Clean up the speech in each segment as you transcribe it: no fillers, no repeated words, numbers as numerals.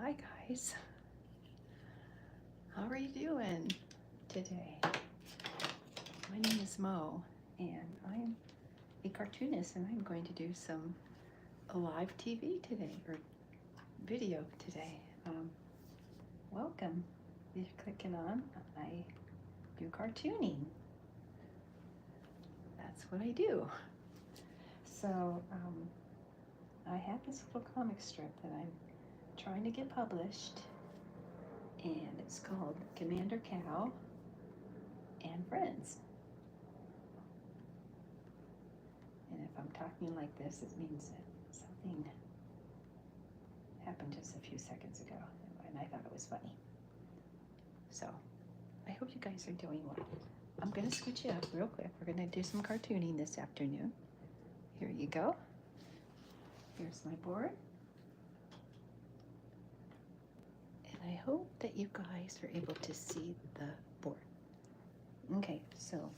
Hi guys, how are you doing today? My name is Mo and I'm a cartoonist and I'm going to do some live TV today or video today. Welcome. You're clicking on I do cartooning. That's what I do. So I have this little comic strip that I'm trying to get published and it's called Commander Cow and Friends. And if I'm talking like this, it means that something happened just a few seconds ago, and I thought it was funny. So I hope you guys are doing well. I'm going to switch it up real quick. We're going to do some cartooning this afternoon. Here you go. Here's my board. And I hope that you guys are able to see the board. Okay, so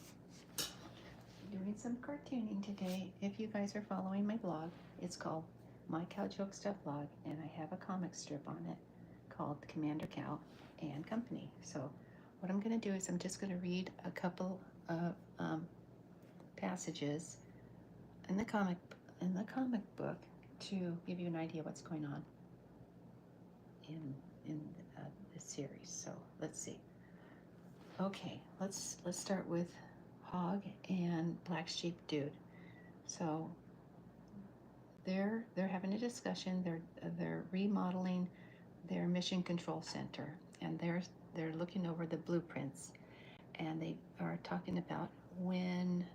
doing some cartooning today. If you guys are following my blog, it's called My Cow Joke Stuff Blog, and I have a comic strip on it called Commander Cow and Company. So what I'm going to do is I'm just going to read a couple of passages in the comic book to give you an idea what's going on in this series. So let's see. Okay, let's start with Hog and Black Sheep Dude. So they're having a discussion. They're remodeling their mission control center, and they're looking over the blueprints, and they are talking about when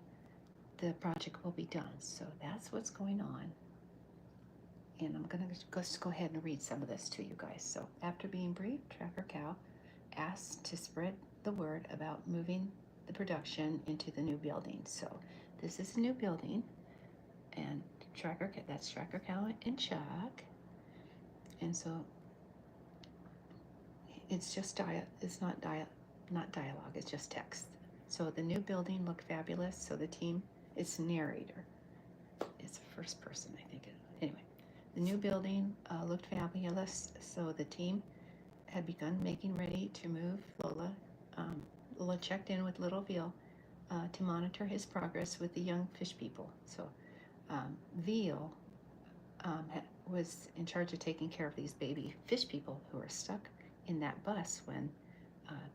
the project will be done. So that's what's going on. And I'm going to just go ahead and read some of this to you guys. So after being briefed, Tracker Cow asked to spread the word about moving the production into the new building. So this is a new building, and that's Tracker Cow and Chuck. And so it's just it's not dialogue, it's just text. So the new building looked fabulous. So the team, it's narrator. It's first person, I think. Anyway, the new building looked fabulous. So the team had begun making ready to move Lola. Lola checked in with Little Veal to monitor his progress with the young fish people. So Veal was in charge of taking care of these baby fish people who were stuck in that bus when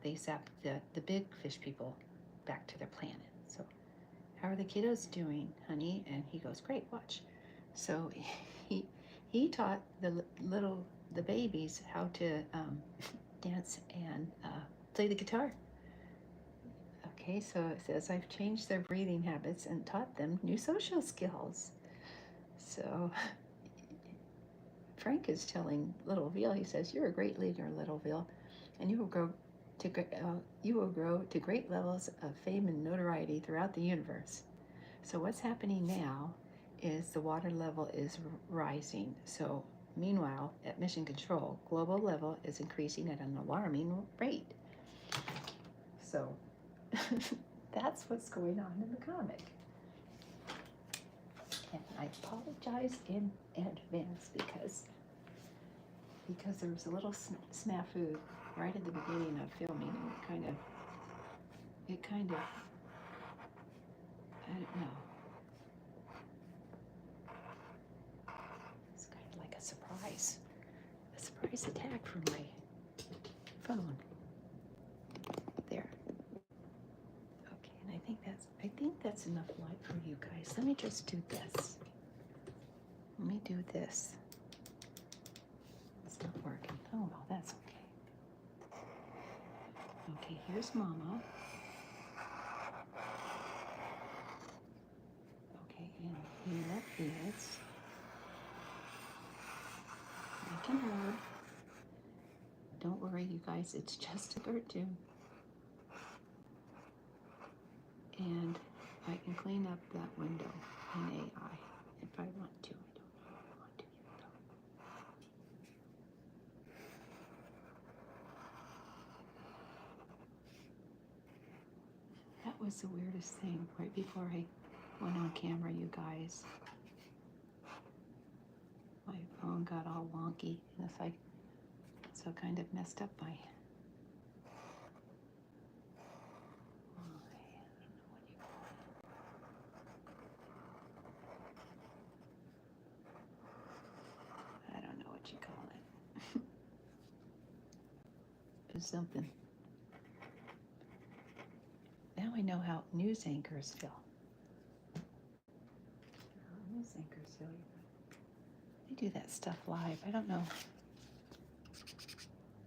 they zapped the big fish people back to their planet. So how are the kiddos doing, honey? And he goes, great, watch. So he taught the babies how to dance and play the guitar. Okay, so it says, I've changed their breathing habits and taught them new social skills. So Frank is telling Little Veal, he says, you're a great leader, Little Veal, and you will grow to great levels of fame and notoriety throughout the universe. So what's happening now is the water level is rising. So meanwhile, at Mission Control, global level is increasing at an alarming rate. So that's what's going on in the comic. And I apologize in advance because there was a little snafu right at the beginning of filming, and it kind of, I don't know. It's kind of like a surprise attack from my phone. There. Okay, and I think that's enough light for you guys. Let me just do this. Let me do this. It's not working. Oh well, that's okay. Okay, here's Mama. Okay, and here is Lincoln Road. Don't worry, you guys, it's just a cartoon. And I can clean up that window in AI if I want to. I don't know if I want to yet though. That was the weirdest thing right before I went on camera, you guys. My phone got all wonky, and it's like So kind of messed up my, I don't know what you call it. It's something. Now I know how news anchors feel. News anchors feel. They do that stuff live. I don't know.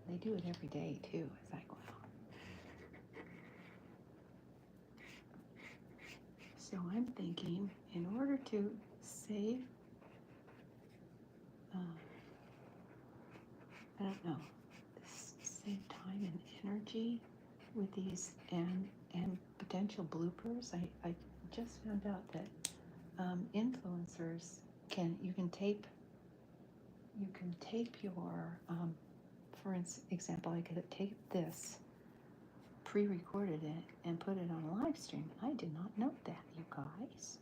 They do it every day too. It's like, wow. So I'm thinking, in order to save, I don't know, save time and energy with these and potential bloopers. I just found out that influencers you can tape your for example, I could tape this, pre-recorded it, and put it on a live stream. I did not know that, you guys.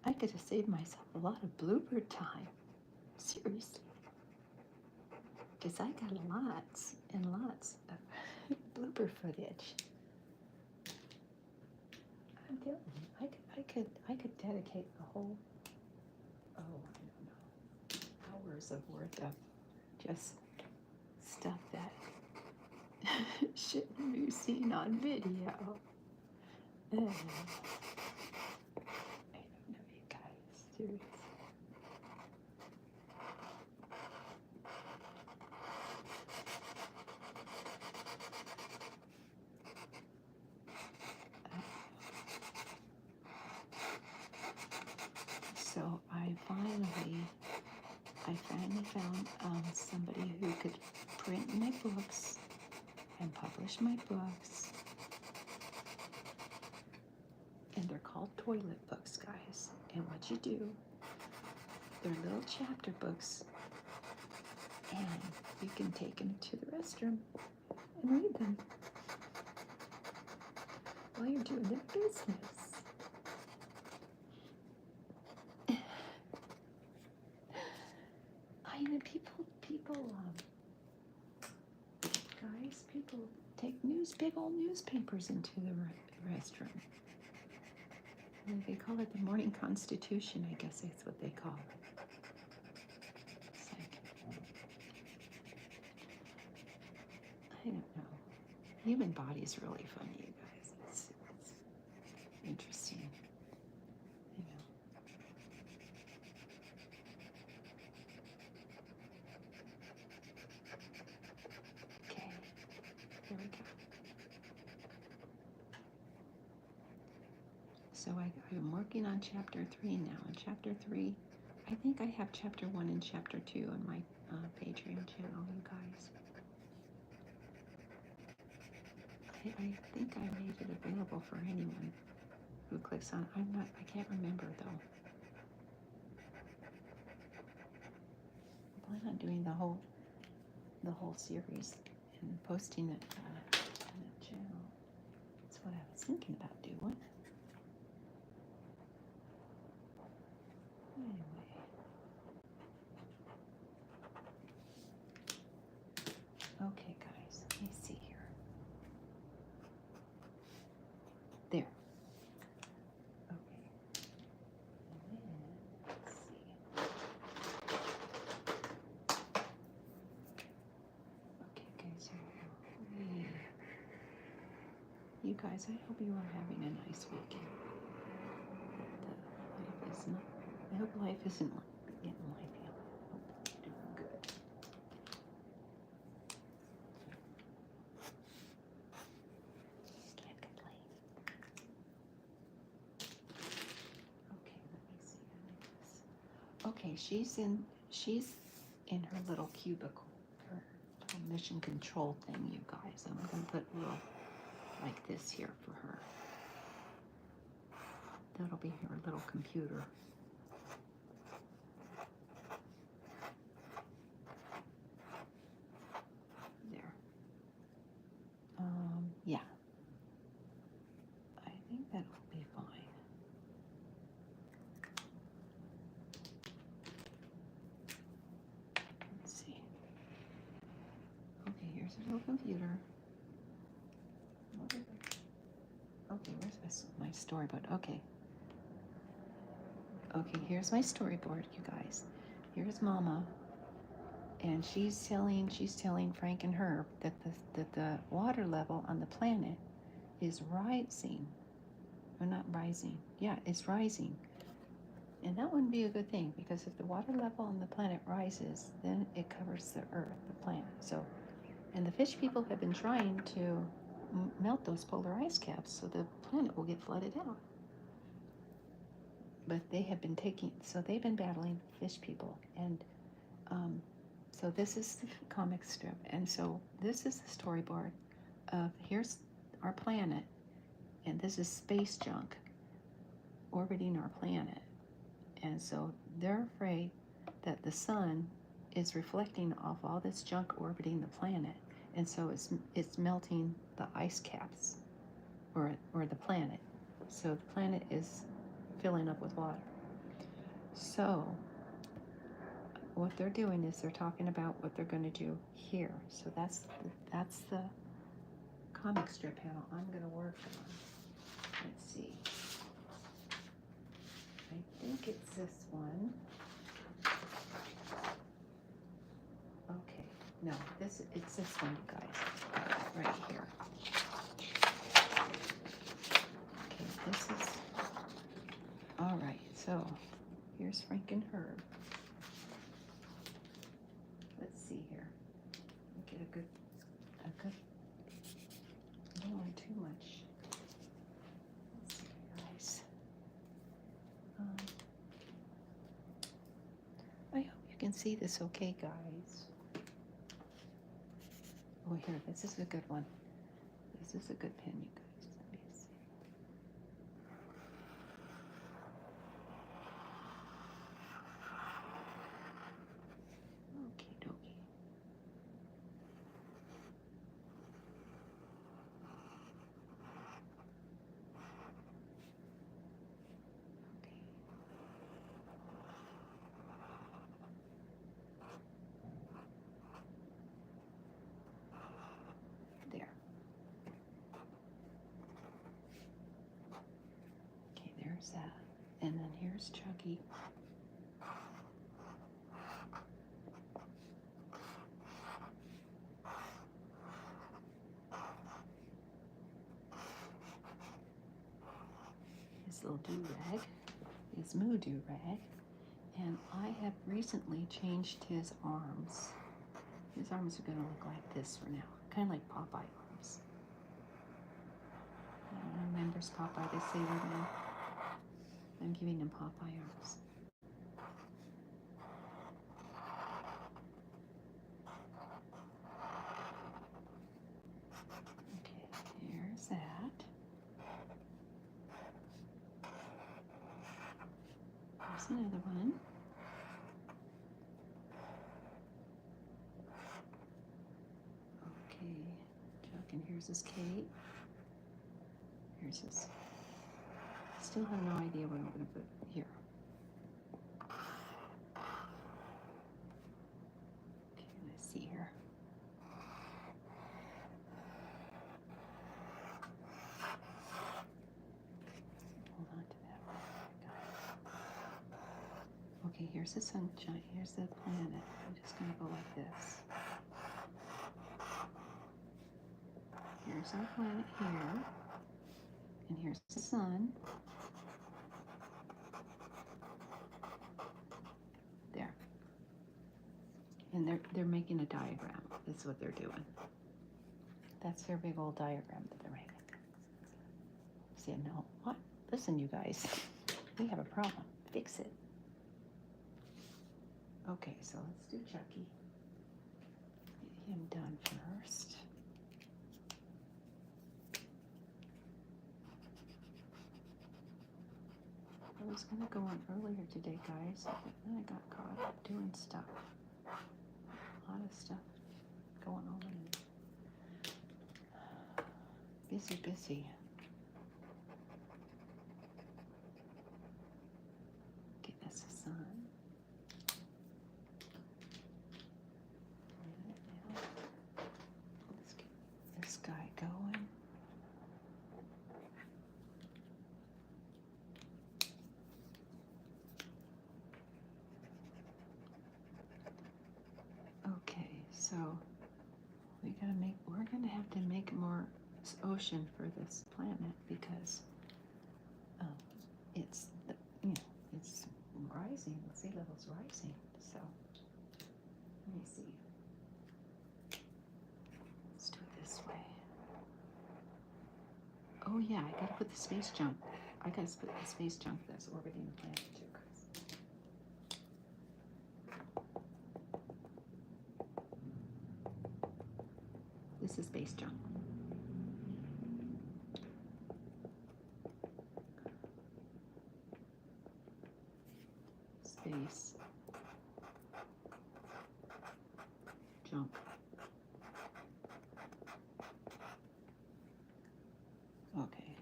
I could have saved myself a lot of blooper time. Seriously. Because I got lots and lots of blooper footage. I'm telling you, I could dedicate the whole, I don't know, hours of worth of just stuff that shouldn't be seen on video. I don't know, you guys. Seriously. So I finally found somebody who could print my books and publish my books. And they're called toilet books, guys. And what you do, they're little chapter books, and you can take them to the restroom and read them while you're doing their business. I know people take big old newspapers into the restroom. And they call it the Morning Constitution, I guess that's what they call it. It's like, I don't know. Human body's really funny, you guys. It's interesting. You know. Okay, here we go. So I'm working on chapter 3 now. In chapter 3, I think I have chapter 1 and chapter 2 on my Patreon channel, you guys. I think I made it available for anyone who clicks on. I can't remember though. I plan on doing the whole series and posting it on that channel. That's what I was thinking about doing. Anyway. Okay, guys, let me see here. There. Okay. And then, let's see. Okay, guys, you guys, I hope you are having a nice weekend. I hope life isn't getting lifey. I hope you're doing good. Can't complain. Okay, let me see. Okay, she's in her little cubicle, her little mission control thing, you guys. I'm gonna put a little like this here for her. That'll be her little computer. There. Yeah. I think that will be fine. Let's see. There's a little computer. Okay, where's my storyboard? Okay. Okay, here's my storyboard, you guys. Here's Mama, and she's telling Frank and Herb that the water level on the planet is rising. Or not rising. Yeah, it's rising. And that wouldn't be a good thing, because if the water level on the planet rises, then it covers the earth, the planet. So, and the fish people have been trying to melt those polar ice caps so the planet will get flooded out. But they have been they've been battling fish people. And so this is the comic strip. And so this is the storyboard of, here's our planet, and this is space junk orbiting our planet. And so they're afraid that the sun is reflecting off all this junk orbiting the planet, and so it's melting the ice caps, or the planet. So the planet is filling up with water. So what they're doing is they're talking about what they're going to do here. So that's the comic strip panel I'm going to work on. Let's see. I think it's this one. Okay, no, it's this one, you guys, right here. Okay, this is, all right, so here's Frank and Herb. Let's see here. Get a good, I don't want too much. Let's see, guys. I hope you can see this okay, guys. Oh, here, this is a good one. This is a good pen, you guys. Let me see. Okie dokie. There. Okay, there's that. And then here's Chucky. His little do-rag, his moo do-rag. And I have recently changed his arms. His arms are going to look like this for now. Kind of like Popeye arms. Remembers Popeye, the Sailor Man. I'm giving him Popeye arms. Okay, here's that. Here's another one. Okay, Chuck, and here's his cape. Here's his. Still have no idea what I'm going to put here. Okay, let's see here. Hold on to that. Okay, here's the sunshine. Here's the planet. I'm just going to go like this. Here's our planet here. And here's the sun. There. And they're making a diagram. That's what they're doing. That's their big old diagram that they're making. See, no, what? Listen, you guys. We have a problem. Fix it. Okay, so let's do Chucky. Get him done first. I was going to go on earlier today, guys, but then I got caught up doing stuff. A lot of stuff going on. Busy. Okay, that's the sun. So we're gonna have to make more ocean for this planet because um, it's it's rising. The sea level's rising. So let me see. Let's do it this way. Oh yeah, I gotta put the space junk. I gotta put the space junk that's orbiting the planet too, guys. This is space junk. Space junk. Okay.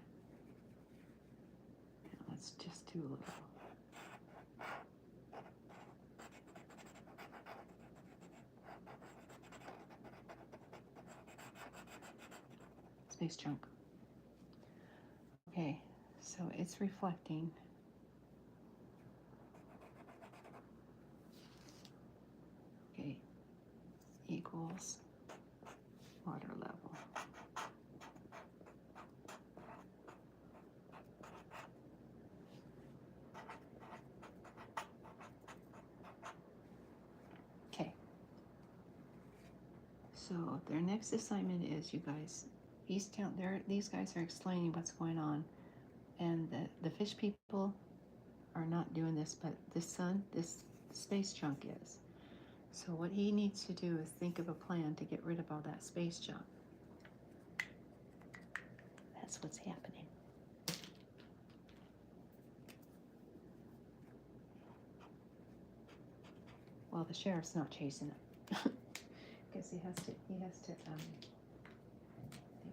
Now let's just do a little. Space junk. Okay, so it's reflecting. Okay, equals water level. Okay. So their next assignment is, you guys, these guys are explaining what's going on, and the fish people are not doing this, but this space junk is. So what he needs to do is think of a plan to get rid of all that space junk. That's what's happening. Well, the sheriff's not chasing it because he has to think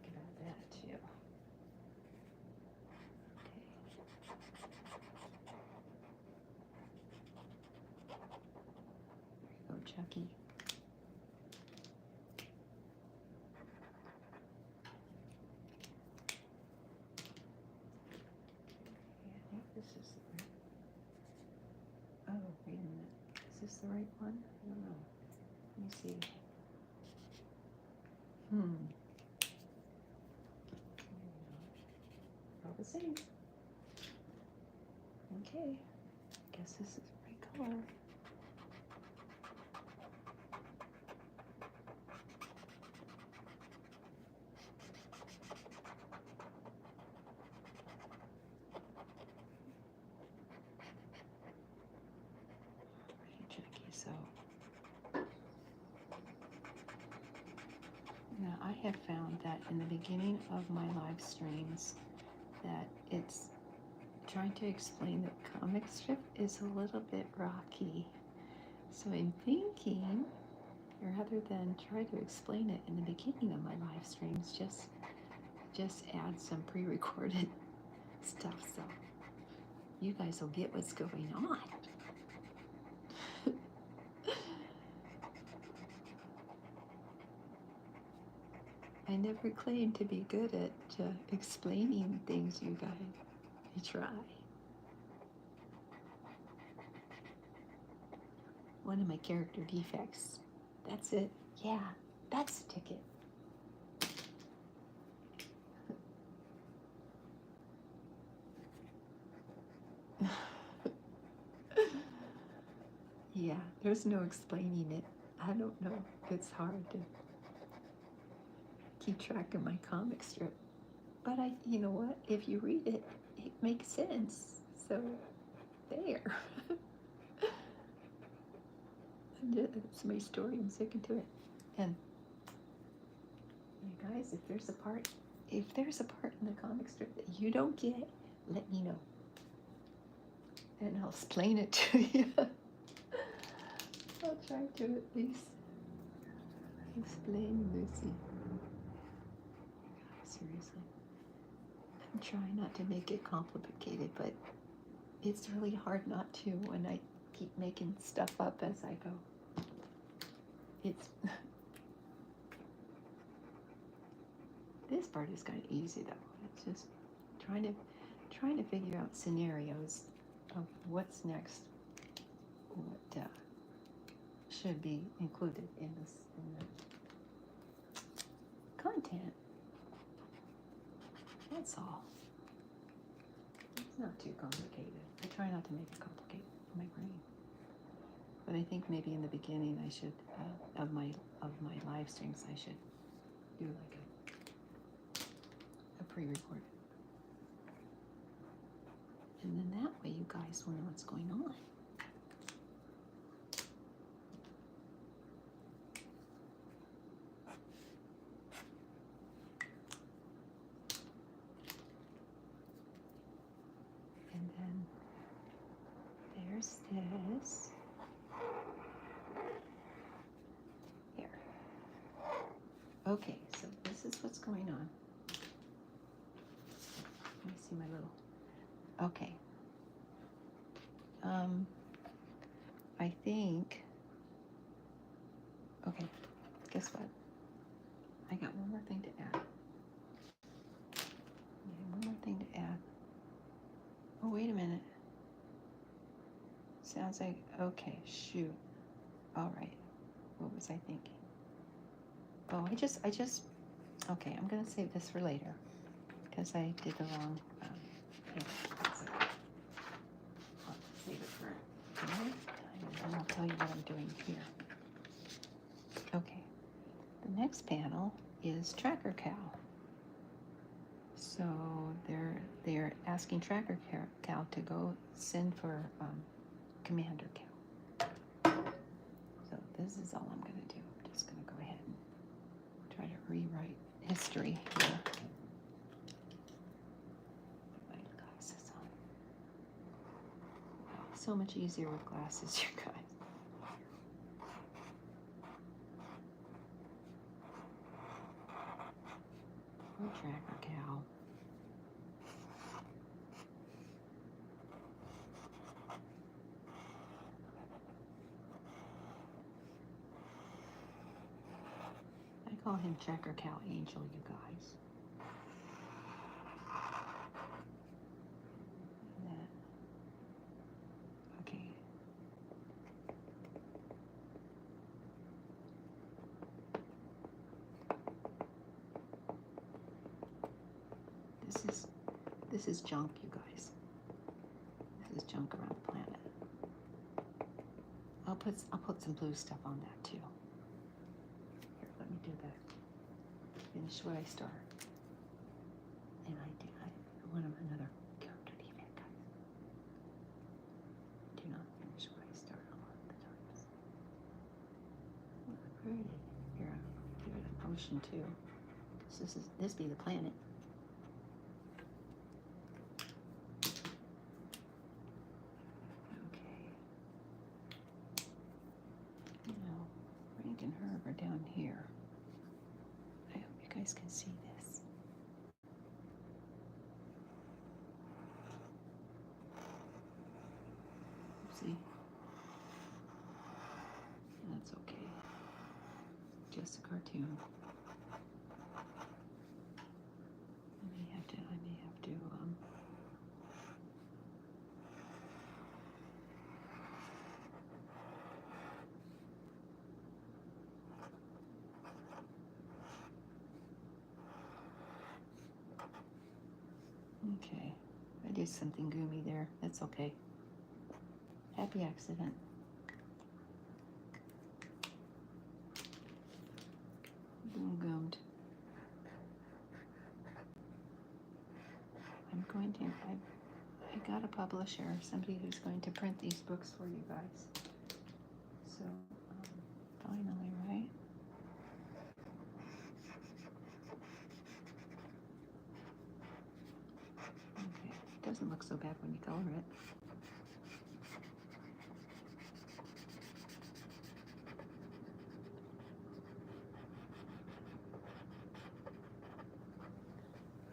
about that too. Okay. There you go, Chucky. I think this is the right. Oh, wait a minute. Is this the right one? I don't know. Let me see. All the same. Okay. Guess this is the right color. Tricky. So now I have found that in the beginning of my live streams that it's trying to explain the comic strip is a little bit rocky. So I'm thinking, rather than try to explain it in the beginning of my live streams, just add some pre-recorded stuff so you guys will get what's going on. I never claimed to be good at explaining things, you guys. I try. One of my character defects. That's it. Yeah, that's the ticket. Yeah, there's no explaining it. I don't know. It's hard to keep track of my comic strip. But you know what? If you read it, it makes sense. So, there. It's my story. I'm sticking to it. And you guys, if there's a part in the comic strip that you don't get, let me know. And I'll explain it to you. I'll try to at least explain Lucy. Seriously. I'm trying not to make it complicated, but it's really hard not to when I keep making stuff up as I go. It's this part is kind of easy though. It's just trying to figure out scenarios of what's next, what should be included in this in the content. That's all. It's not too complicated. I try not to make it complicated for my brain. But I think maybe in the beginning I should of my live streams I should do like a pre-recorded. And then that way you guys will know what's going on. And then there's this. Here. Okay, so this is what's going on. Let me see my little. Okay. I think. Okay, guess what? I got one more thing to add. One more thing to add. Oh, wait a minute. Sounds like, okay, shoot. All right. What was I thinking? Oh, I just, okay, I'm going to save this for later because I did the wrong, I'll save it for another time and I'll tell you what I'm doing here. Okay, the next panel is Tracker Cal. So they're asking Tracker Cal to go send for Commander Cal. So this is all I'm going to do. I'm just going to go ahead and try to rewrite history here. Put my glasses on. Wow, so much easier with glasses, you guys. Poor Tracker Cal. I call him Tracker Cal Angel, you guys. Okay. This is junk, you guys. This is junk around the planet. I'll put some blue stuff on that too. Here, let me do that. Finish what I start. And I want another character defect, guys. Do not finish what I start a lot of the times. Pretty. Here, I'll give it a potion too. This be the planet. And Herb are down here. I hope you guys can see this. See? That's okay. Just a cartoon. I may have to okay, I did something goomy there. That's okay. Happy accident. Boom goomed. I'm going to, I got a publisher, somebody who's going to print these books for you guys. So, finally, right? Okay, it doesn't look so bad when you color it.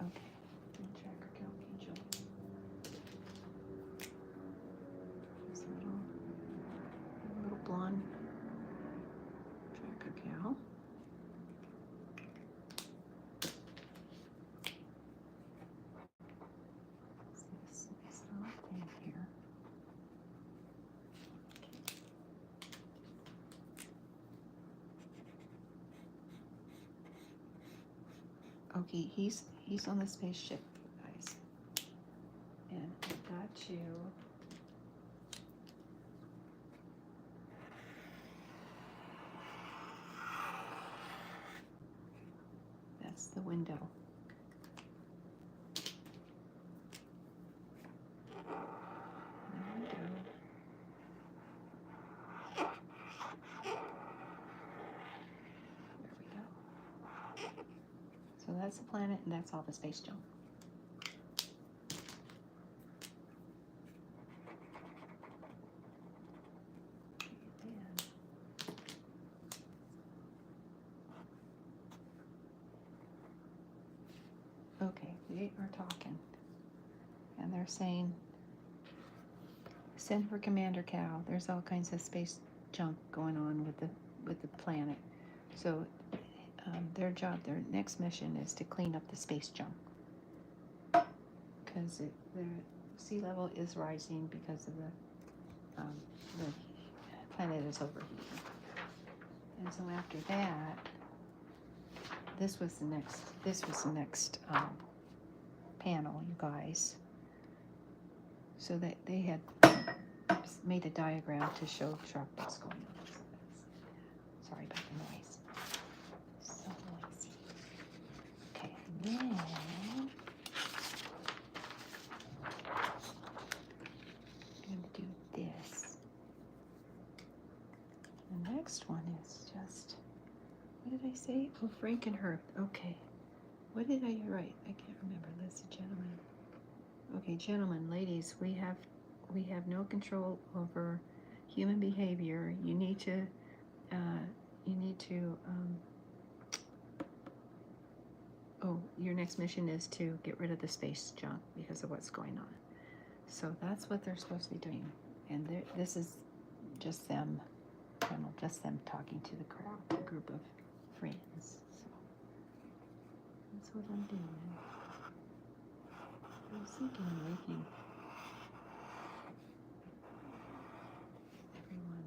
Okay, Tracker Cal Angel. This little blonde Tracker Cal. This nice little thing here. Okay, he's on the spaceship, guys. And I've got to that's the window. So that's the planet, and that's all the space junk. Okay, they are talking, and they're saying, "Send for Commander Cal. There's all kinds of space junk going on with the planet." So their job, their next mission is to clean up the space junk because the sea level is rising because of the planet is overheating. And so after that, this was the next panel, you guys. So that they had made a diagram to show Sharp what's going on. So sorry about the noise. So noisy. Okay, then I'm going to do this. The next one is just, what did I say? Oh, Frankenherb. Okay. What did I write? I can't remember. Listen, gentlemen. Okay, gentlemen, ladies, we have no control over human behavior. You need to your next mission is to get rid of the space junk because of what's going on. So that's what they're supposed to be doing. And this is just them, just them talking to the crowd, a group of friends. So that's what I'm doing. I was thinking of making everyone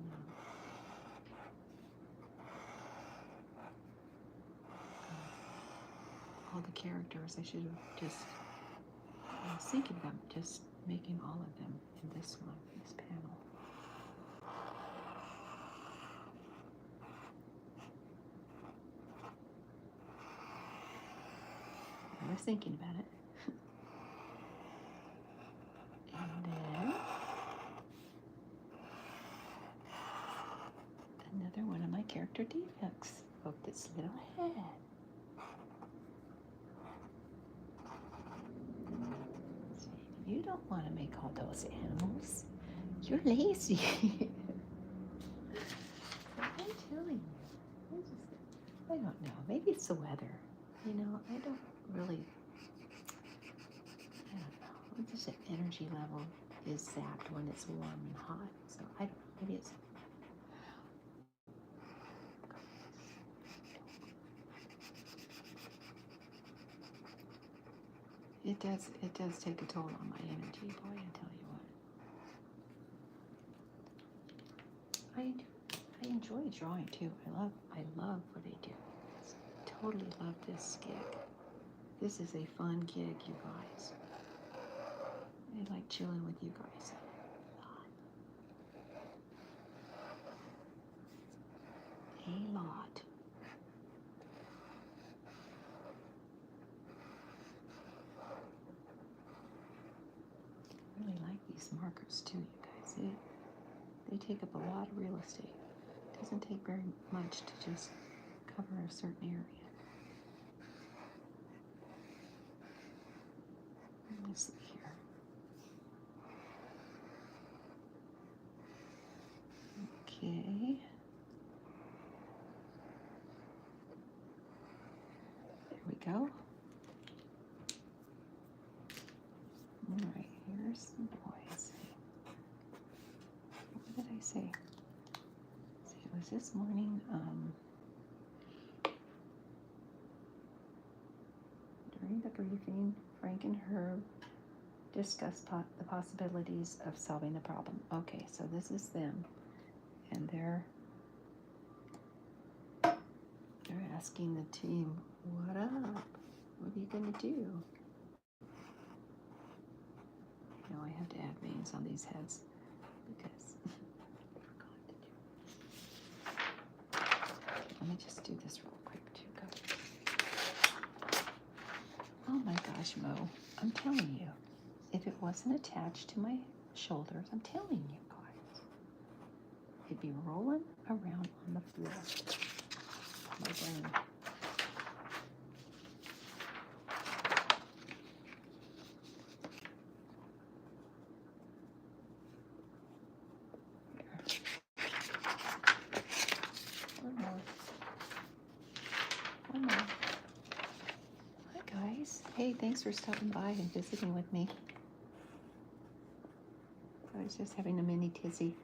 all the characters. I should have just, I was thinking about just making all of them in this panel. I was thinking about it. And then another one of my character defects. Look, this little head. You don't want to make all those animals. You're lazy. I'm telling you. I don't know. Maybe it's the weather. I don't know. Just the energy level is zapped when it's warm and hot. So I don't know. Maybe it's. It does take a toll on my energy, boy, I tell you what. I enjoy drawing too. I love what I do. Totally love this gig. This is a fun gig, you guys. I like chilling with you guys a lot. I really like these markers too, you guys. They take up a lot of real estate. It doesn't take very much to just cover a certain area. Let's see here. Okay. There we go. All right, here's the boys. What did I say? See, it was this morning. During the briefing, Frank and Herb discussed the possibilities of solving the problem. Okay, so this is them, and they're asking the team, "What up?" What are you gonna do? No, I have to add veins on these heads because I forgot to do. Let me just do this real quick too, guys. Oh my gosh, Mo, I'm telling you, if it wasn't attached to my shoulders, I'm telling you guys, it'd be rolling around on the floor. My brain. One more. One more. Hi guys. Hey, thanks for stopping by and visiting with me. I was just having a mini tizzy.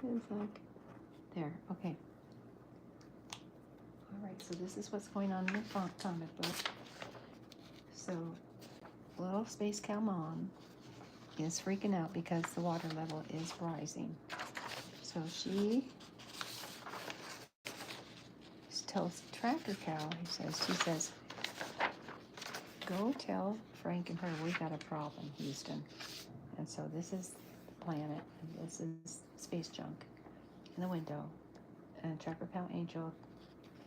It's like, there, okay. All right, so this is what's going on in the comic book. So, little Space Cow Mom is freaking out because the water level is rising. So she tells Tracker Cow, she says, go tell Frank and her we got a problem, Houston. And so this is the planet, and this is space junk in the window. And Tracker Cow Angel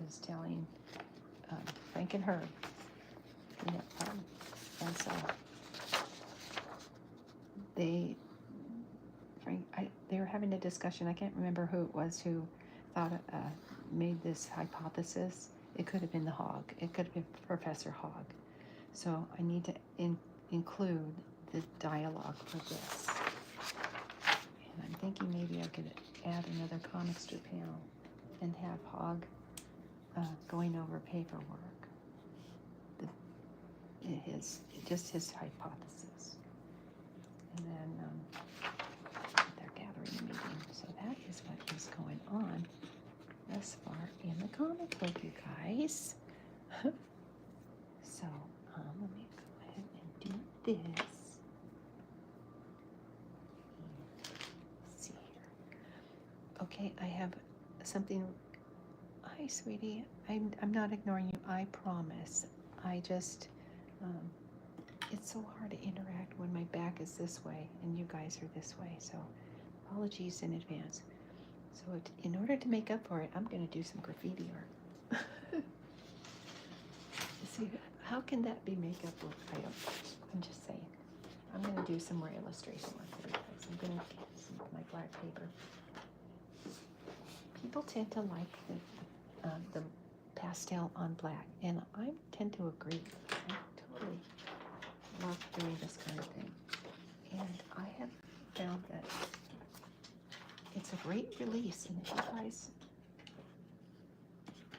is telling Frank and her. And so they were having a discussion. I can't remember who it was who thought made this hypothesis. It could have been the Hog. It could have been Professor Hog. So I need to include the dialogue for this. And I'm thinking maybe I could add another comic strip panel and have Hog going over paperwork. His hypothesis. And then they're gathering a meeting. So that is what is going on thus far in the comic book, you guys. So let me go ahead and do this. Let's see here. Okay, I have something. Hi, sweetie. I'm not ignoring you. I promise. I just it's so hard to interact when my back is this way and you guys are this way. So apologies in advance. So in order to make up for it, I'm going to do some graffiti art. See, how can that be makeup look? I'm just saying. I'm going to do some more illustration work for you guys. I'm going to get some of my black paper. People tend to like the pastel on black, and I tend to agree. I totally love doing this kind of thing. And I have found that it's a great release. And if you guys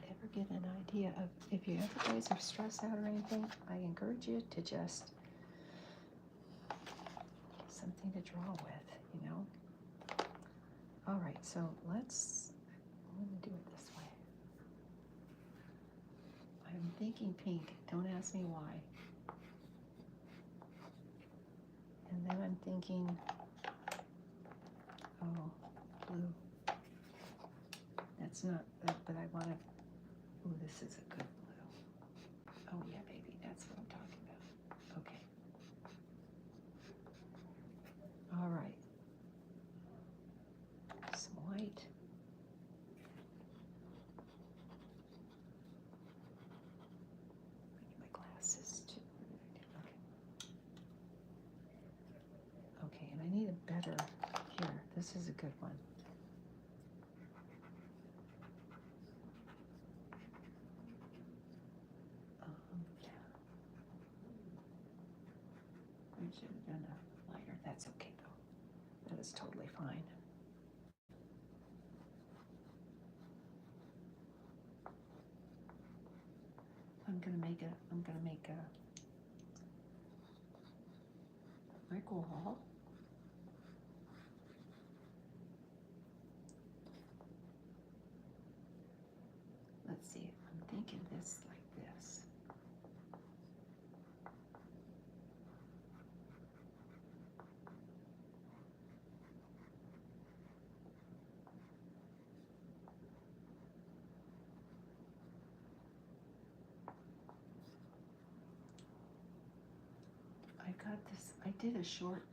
ever get an idea of, if you ever guys are stressed out or anything, I encourage you to just get something to draw with, you know. All right, so let me do it this way. I'm thinking pink. Don't ask me why. And then I'm thinking, oh, blue. That's not, but I want to, ooh, this is a good blue. Oh yeah, baby, that's what I'm talking about. Okay. All right. Some white. My glasses too. Okay. Okay, and I need a better, here, this is a good one. I should have done a lighter. That's okay though. That is totally fine. I'm gonna make a brick wall. Let's see, I'm thinking this like this. got this. I did a short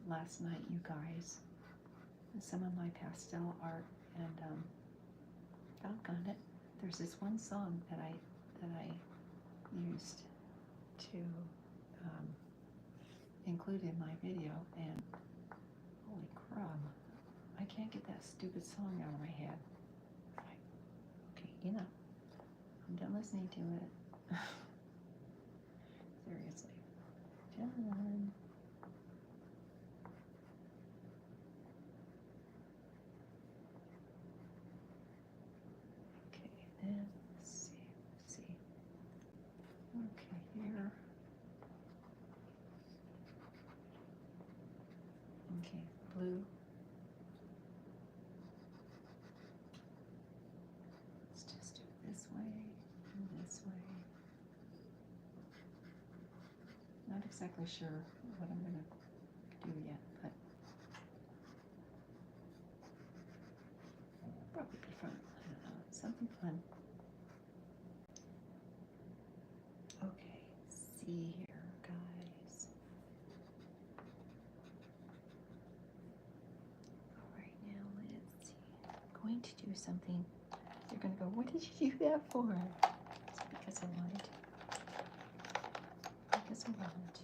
last night, you guys, with some of my pastel art, and doggone it, there's this one song that I used to include in my video, and holy crap, I can't get that stupid song out of my head. Okay, enough. I'm done listening to it. Seriously. Done. Okay, then let's see. Okay, here. Okay, blue. Let's just do it this way and this way. Not exactly sure what I'm gonna do yet, but probably be fun. I don't know, something fun. Okay, see here, guys. All right, now let's see. I'm going to do something. You're gonna go, what did you do that for? It's because I wanted to. Because I wanted to.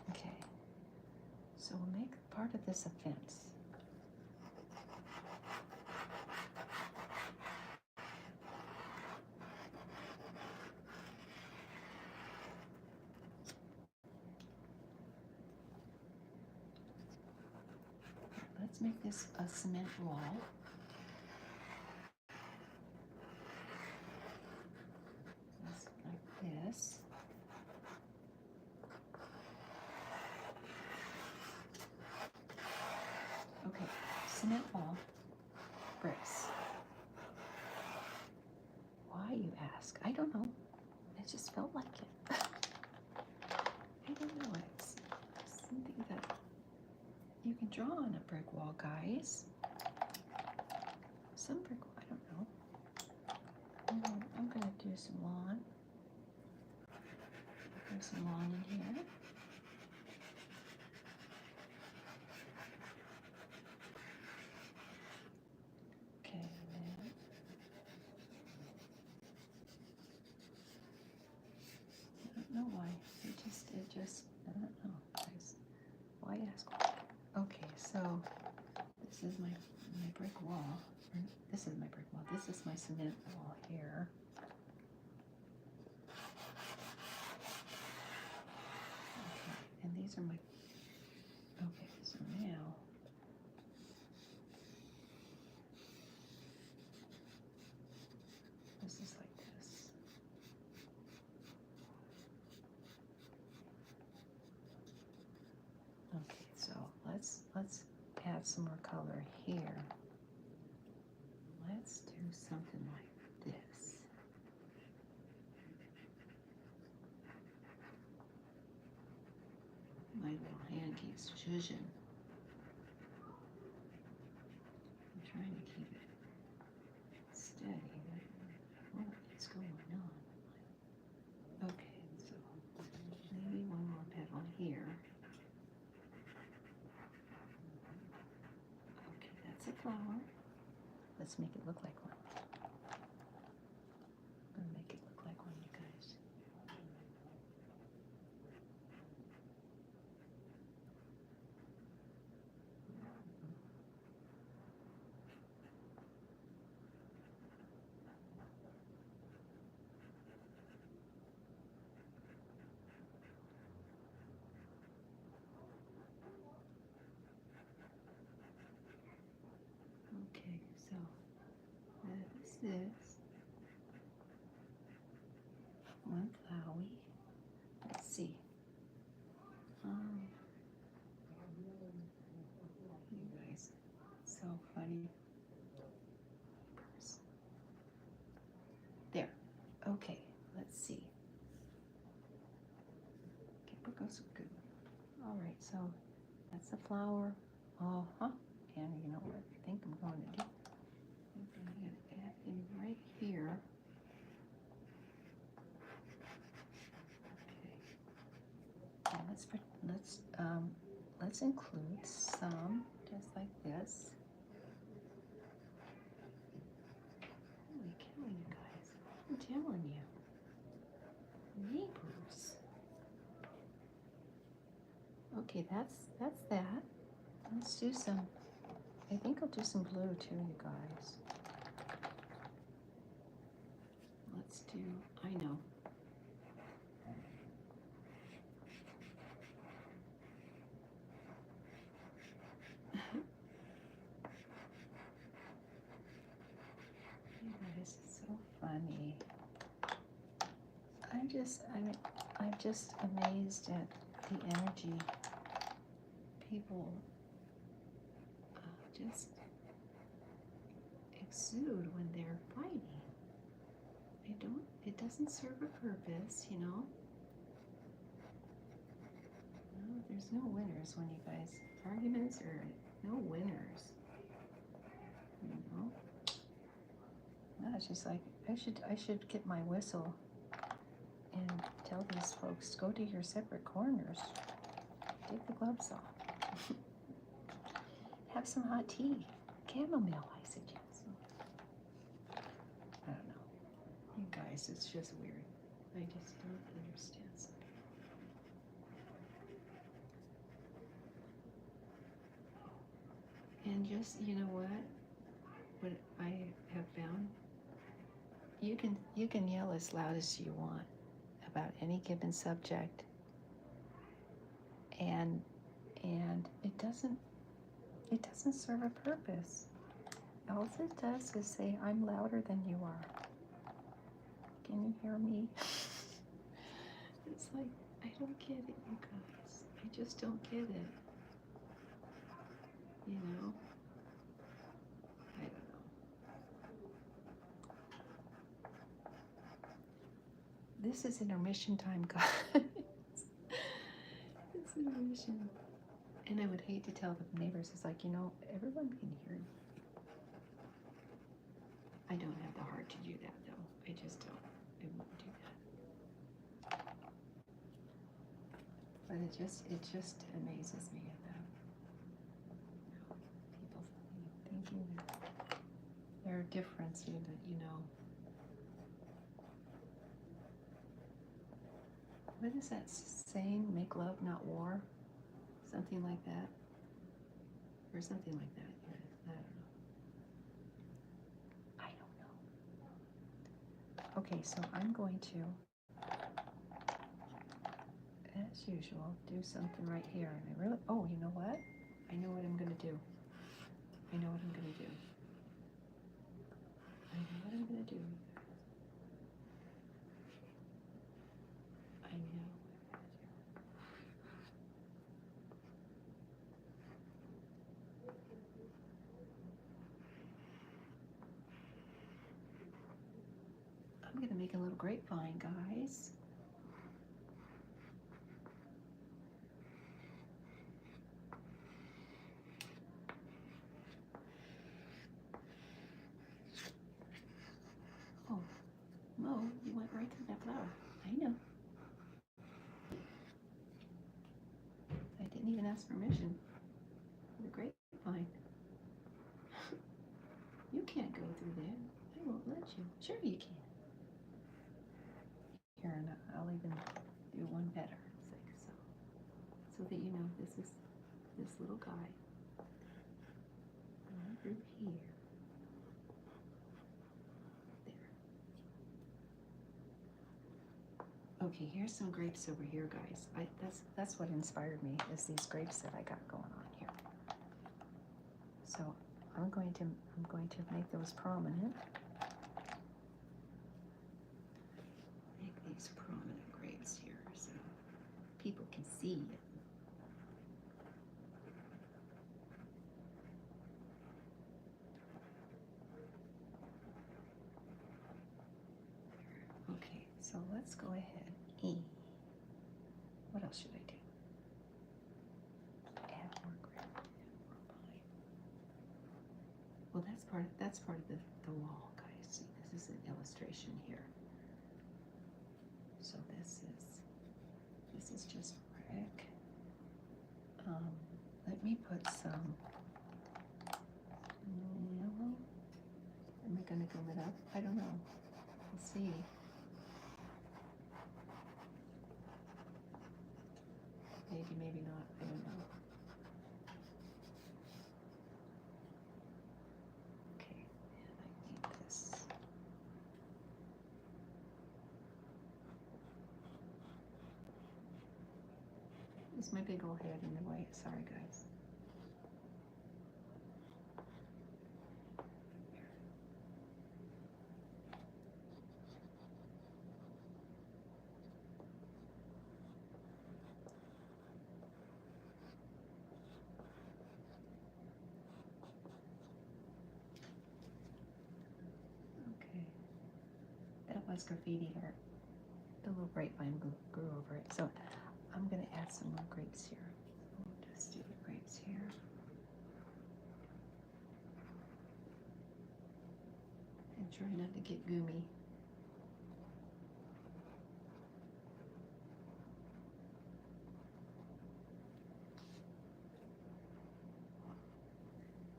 Okay, so we'll make part of this a fence. Let's make this a cement wall. Just like this. Okay, cement wall, bricks. Why, you ask? I don't know. I just felt like it. I don't know. It's something that you can draw on a brick wall, guys. Some brick wall, I don't know. I'm going to do some lawn. There's some lawn in here. Okay, then. I don't know why. It just, I don't know, guys. Why ask? Okay, so this is my brick wall. This is my brick wall. This is my cement wall here. Okay, and these are my, okay, so now, this is like this. Okay, so let's add some more color here. Let's do something like this. My little hand keeps zhuzhing. I'm trying to keep it steady, but what is going on? Okay, so maybe one more petal here. Okay, that's a flower. Let's make it look like one. I'm gonna make it look like one, you guys. Okay, so that's this. One flowery. Let's see. You guys, so funny. There. Okay, let's see. Okay, we'll go some good. flower. Oh, huh. And you know what I think I'm going to do? I'm going to add him right here. Okay. And let's include some just like this. Holy cow, you guys! I'm telling you, neighbors. Okay, that's that. Let's do some. I think I'll do some blue too, you guys. Let's do. I know. You guys, it's so funny. I'm just amazed at the energy people just exude when they're fighting. It doesn't serve a purpose, you know. No, there's no winners when you guys, arguments are no winners, you know. No, it's just like, I should get my whistle and tell these folks, go to your separate corners. Take the gloves off. Have some hot tea. Chamomile, I suggest. I don't know. You guys, it's just weird. I just don't understand something. And just, you know what I have found? You can yell as loud as you want about any given subject, and it doesn't serve a purpose. All it does is say, I'm louder than you are. Can you hear me? It's like, I don't get it, you guys. I just don't get it. You know? I don't know. This is intermission time, guys. It's intermission. And I would hate to tell the neighbors, it's like, you know, everyone can hear you. I don't have the heart to do that, though. I just don't. I won't do that. But it just amazes me that people thinking that they're different, so that, you know. What is that saying? Make love, not war? Something like that? Or something like that. I don't know. Okay, so I'm going to, as usual, do something right here. And oh, you know what? I know what I'm going to do. I know what I'm going to do. I know what I'm going to do. I know. I'm going to make a little grapevine, guys. Oh, Mo, you went right through that flower. I know. I didn't even ask permission for the grapevine. You can't go through there. I won't let you. Sure you can. Here, and I'll even do one better. It's like so that you know this is this little guy going through here. There. Okay, here's some grapes over here, guys. That's what inspired me, is these grapes that I got going on here. So I'm going to make those prominent. Make these prominent grapes here so people can see it. Okay, so let's go ahead. What else should I do? Add more grapes. well, that's part of the wall, guys. See, this is an illustration here. So this is just brick. Let me put some yellow. Am I gonna gum it up? I don't know. We'll see. Maybe, maybe not. I don't know. Okay, and I need this. Is my big old head in the way? Sorry, guys. Okay, that was graffiti art. The little grapevine grew over it. So I'm gonna add some more grapes here. We'll just do the grapes here. And try not to get goomy.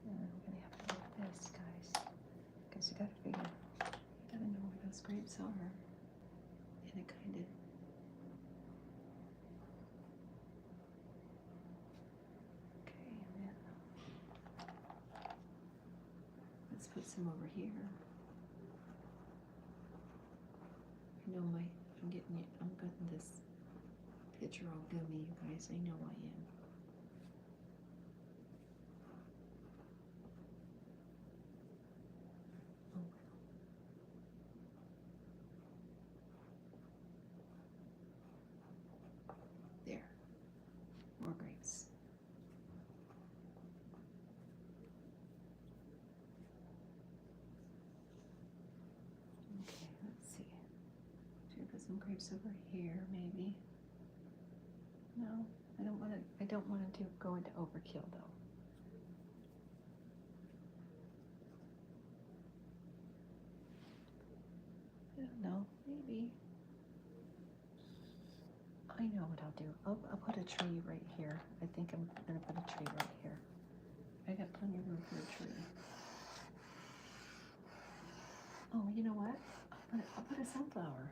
And I'm gonna have to do this, guys. Because you gotta figure, you gotta know where those grapes are. And it kind of, okay, and then let's put some over here. I know I'm getting this picture all goomy, you guys. I know I am. Oh well. There. More grapes. Okay, let's see. Should I put some grapes over here, maybe? No, I don't want to go into overkill though. I don't know, maybe. I know what I'll do. I'll put a tree right here. I think I'm gonna put a tree right here. I got plenty of room for a tree. Oh, you know what? I'll put a sunflower.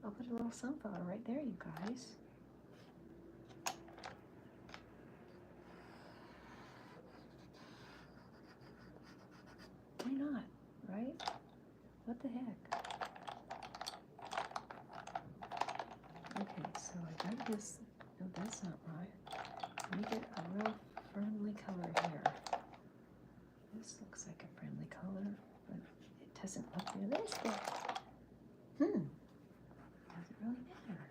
I'll put a little sunflower right there, you guys. Why not, right? What the heck? Okay, so I got this. No, that's not right. Let me get a real friendly color here. This looks like a friendly color, but it doesn't look realistic. Does it really matter?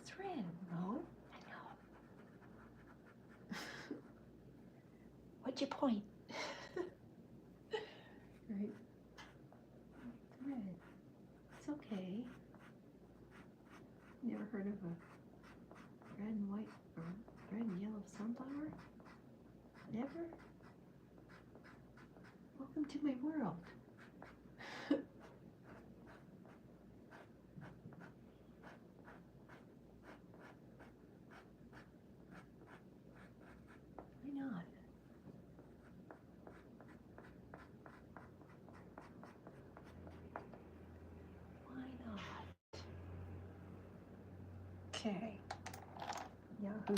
It's red. No, I know. What'd you point? Right? It's red. It's okay. Never heard of a red and white or red and yellow sunflower? Never? Welcome to my world. Why not? Why not? Okay. Yahoo.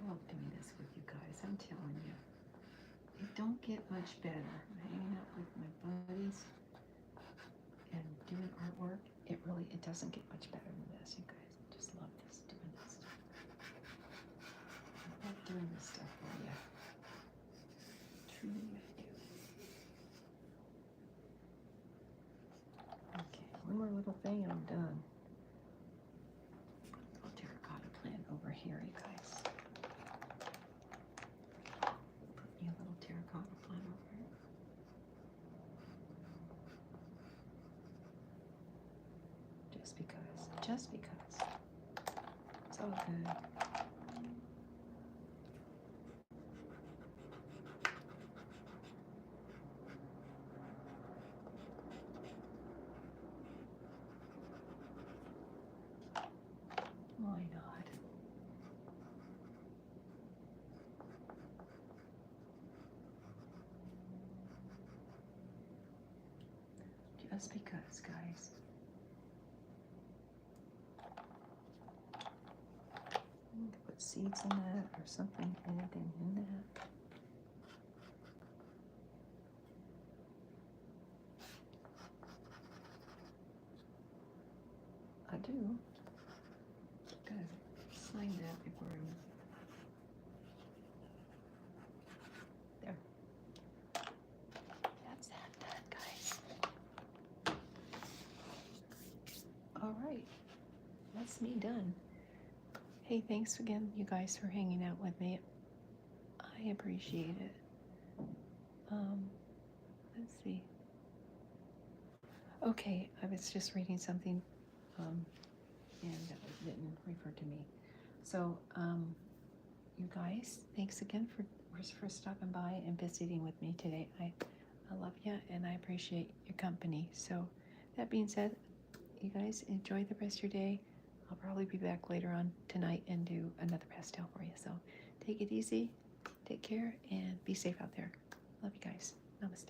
I love doing this with you guys. I'm telling you. It don't get much better. Hanging out with my buddies and doing artwork. It doesn't get much better than this, you guys. I just love doing this. I love doing this stuff for you. Truly I do. Okay, one more little thing and I'm done. Put a little terracotta plant over here, you guys. Put me a little terracotta plant over here. Just because. So good. Why not? Just because, guys. You can put seeds in that or something, anything in that. I do. Gotta sign that before I. There. That's that done, guys. All right. That's me done. Hey, thanks again, you guys, for hanging out with me. I appreciate it. Let's see. Okay, I was just reading something, and that didn't refer to me. So, you guys, thanks again for stopping by and visiting with me today. I love you and I appreciate your company. So, that being said, you guys enjoy the rest of your day. I'll probably be back later on tonight and do another pastel for you. So, take it easy, take care, and be safe out there. Love you guys. Namaste.